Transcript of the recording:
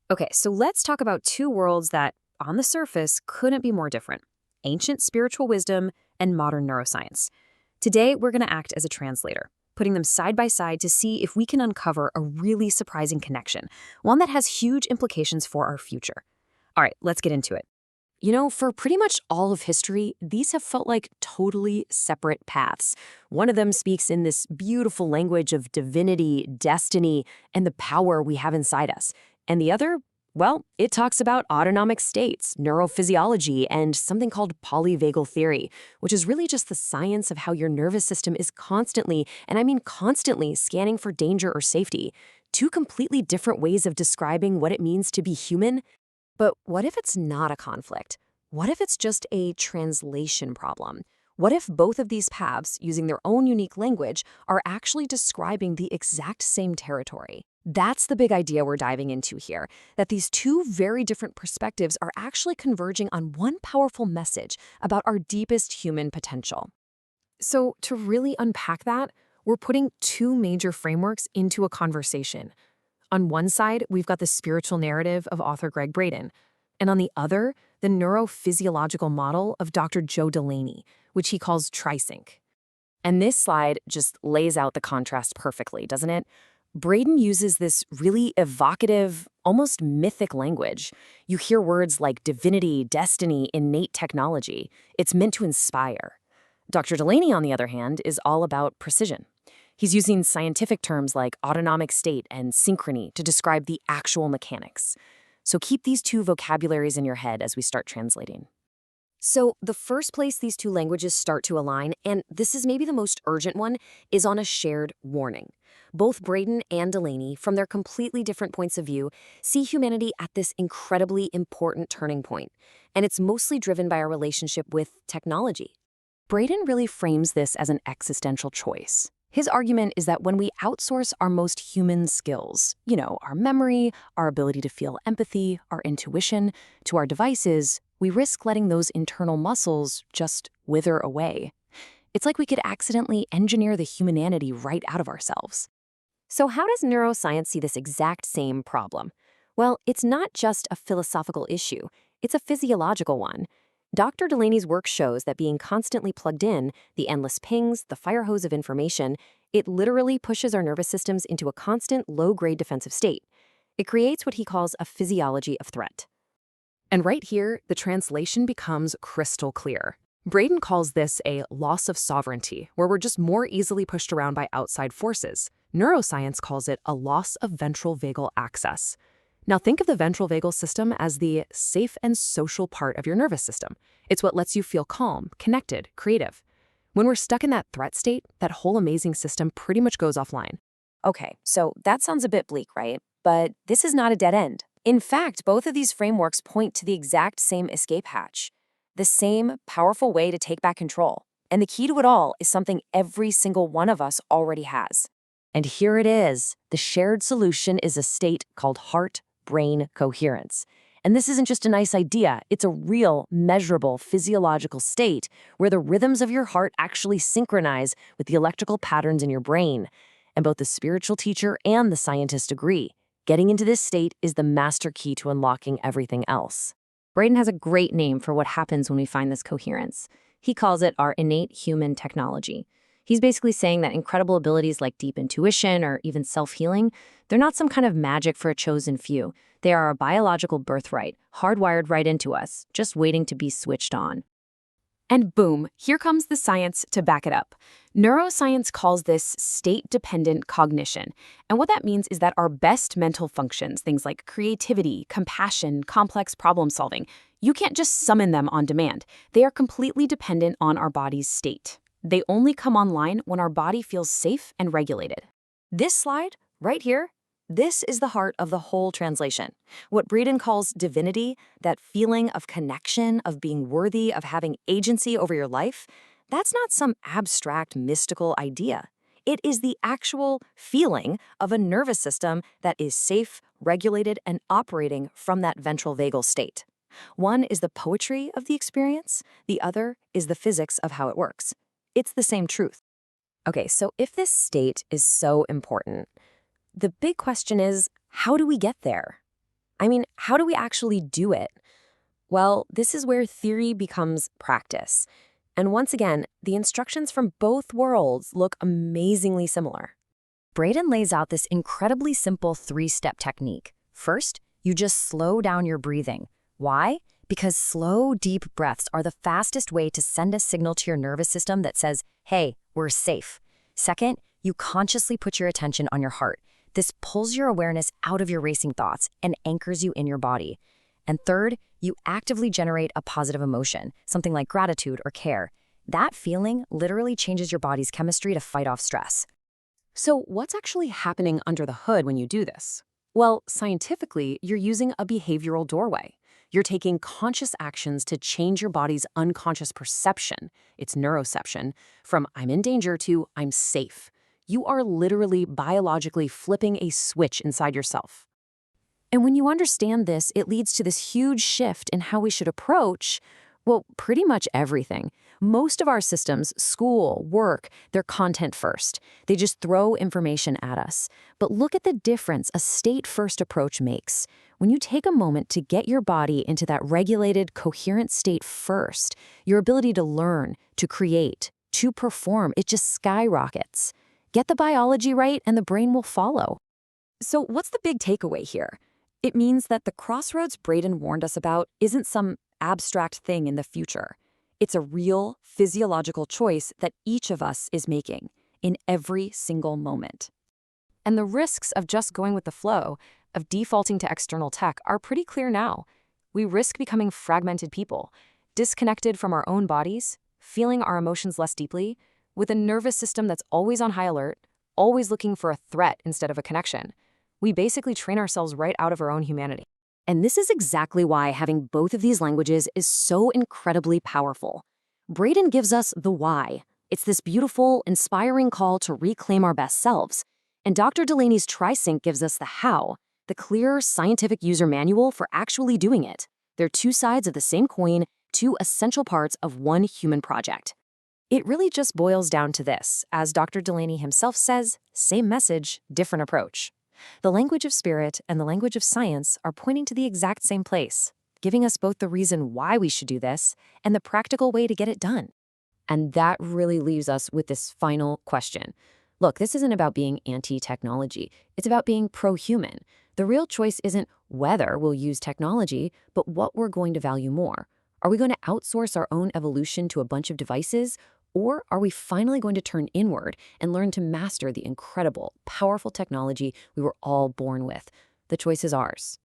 Okay, so let's talk about two worlds that, on the surface, couldn't be more different: ancient spiritual wisdom and modern neuroscience. Today, we're going to act as a translator, putting them side by side to see if we can uncover a really surprising connection, one that has huge implications for our future. All right, let's get into it. For pretty much all of history, these have felt like totally separate paths. One of them speaks in this beautiful language of divinity, destiny, and the power we have inside us. And the other, well, it talks about autonomic states, neurophysiology, and something called polyvagal theory, which is really just the science of how your nervous system is constantly, and I mean constantly, scanning for danger or safety. Two completely different ways of describing what it means to be human. But what if it's not a conflict? What if it's just a translation problem? What if both of these paths, using their own unique language, are actually describing the exact same territory? That's the big idea we're diving into here, that these two very different perspectives are actually converging on one powerful message about our deepest human potential. So, to really unpack that, we're putting two major frameworks into a conversation. On one side, we've got the spiritual narrative of author Gregg Braden, and on the other, the neurophysiological model of Dr. Delaney, which he calls TriSync. And this slide just lays out the contrast perfectly, doesn't it? Braden uses this really evocative, almost mythic language. You hear words like divinity, destiny, innate technology. It's meant to inspire. Dr. Delaney, on the other hand, is all about precision. He's using scientific terms like autonomic state and synchrony to describe the actual mechanics. So keep these two vocabularies in your head as we start translating. So the first place these two languages start to align, and this is maybe the most urgent one, is on a shared warning. Both Braden and Delaney, from their completely different points of view, see humanity at this incredibly important turning point, and it's mostly driven by our relationship with technology. Braden really frames this as an existential choice. His argument is that when we outsource our most human skills, our memory, our ability to feel empathy, our intuition, to our devices, we risk letting those internal muscles just wither away. It's like we could accidentally engineer the humanity right out of ourselves. So how does neuroscience see this exact same problem? Well, it's not just a philosophical issue, it's a physiological one. Dr. Delaney's work shows that being constantly plugged in, the endless pings, the fire hose of information, it literally pushes our nervous systems into a constant low-grade defensive state. It creates what he calls a physiology of threat. And right here, the translation becomes crystal clear. Braden calls this a loss of sovereignty, where we're just more easily pushed around by outside forces. Neuroscience calls it a loss of ventral vagal access. Now think of the ventral vagal system as the safe and social part of your nervous system. It's what lets you feel calm, connected, creative. When we're stuck in that threat state, that whole amazing system pretty much goes offline. Okay, so that sounds a bit bleak, right? But this is not a dead end. In fact, both of these frameworks point to the exact same escape hatch, the same powerful way to take back control. And the key to it all is something every single one of us already has. And here it is. The shared solution is a state called heart-brain coherence. And this isn't just a nice idea, it's a real, measurable physiological state where the rhythms of your heart actually synchronize with the electrical patterns in your brain. And both the spiritual teacher and the scientist agree. Getting into this state is the master key to unlocking everything else. Braden has a great name for what happens when we find this coherence. He calls it our innate human technology. He's basically saying that incredible abilities like deep intuition or even self-healing, they're not some kind of magic for a chosen few. They are a biological birthright, hardwired right into us, just waiting to be switched on. And boom, here comes the science to back it up. Neuroscience calls this state-dependent cognition. And what that means is that our best mental functions, things like creativity, compassion, complex problem solving, you can't just summon them on demand. They are completely dependent on our body's state. They only come online when our body feels safe and regulated. This slide, right here, this is the heart of the whole translation. What Braden calls divinity, that feeling of connection, of being worthy, of having agency over your life, that's not some abstract, mystical idea. It is the actual feeling of a nervous system that is safe, regulated, and operating from that ventral vagal state. One is the poetry of the experience, the other is the physics of how it works. It's the same truth. Okay, so if this state is so important, the big question is, how do we get there? I mean, how do we actually do it? Well, this is where theory becomes practice. And once again, the instructions from both worlds look amazingly similar. Braden lays out this incredibly simple 3-step technique. First, you just slow down your breathing. Why? Because slow, deep breaths are the fastest way to send a signal to your nervous system that says, hey, we're safe. Second, you consciously put your attention on your heart. This pulls your awareness out of your racing thoughts and anchors you in your body. And third, you actively generate a positive emotion, something like gratitude or care. That feeling literally changes your body's chemistry to fight off stress. So what's actually happening under the hood when you do this? Well, scientifically, you're using a behavioral doorway. You're taking conscious actions to change your body's unconscious perception, its neuroception, from I'm in danger to I'm safe. You are literally biologically flipping a switch inside yourself. And when you understand this, it leads to this huge shift in how we should approach, well, pretty much everything. Most of our systems, school, work, they're content first. They just throw information at us. But look at the difference a state-first approach makes. When you take a moment to get your body into that regulated, coherent state first, your ability to learn, to create, to perform, it just skyrockets. Get the biology right and the brain will follow. So what's the big takeaway here? It means that the crossroads Braden warned us about isn't some abstract thing in the future. It's a real physiological choice that each of us is making in every single moment. And the risks of just going with the flow, of defaulting to external tech, are pretty clear now. We risk becoming fragmented people, disconnected from our own bodies, feeling our emotions less deeply, with a nervous system that's always on high alert, always looking for a threat instead of a connection. We basically train ourselves right out of our own humanity. And this is exactly why having both of these languages is so incredibly powerful. Braden gives us the why. It's this beautiful, inspiring call to reclaim our best selves. And Dr. Delaney's TriSync gives us the how, the clear scientific user manual for actually doing it. They're two sides of the same coin, two essential parts of one human project. It really just boils down to this. As Dr. Delaney himself says, same message, different approach. The language of spirit and the language of science are pointing to the exact same place, giving us both the reason why we should do this and the practical way to get it done. And that really leaves us with this final question. Look, this isn't about being anti-technology. It's about being pro-human. The real choice isn't whether we'll use technology, but what we're going to value more. Are we going to outsource our own evolution to a bunch of devices? Or are we finally going to turn inward and learn to master the incredible, powerful technology we were all born with? The choice is ours.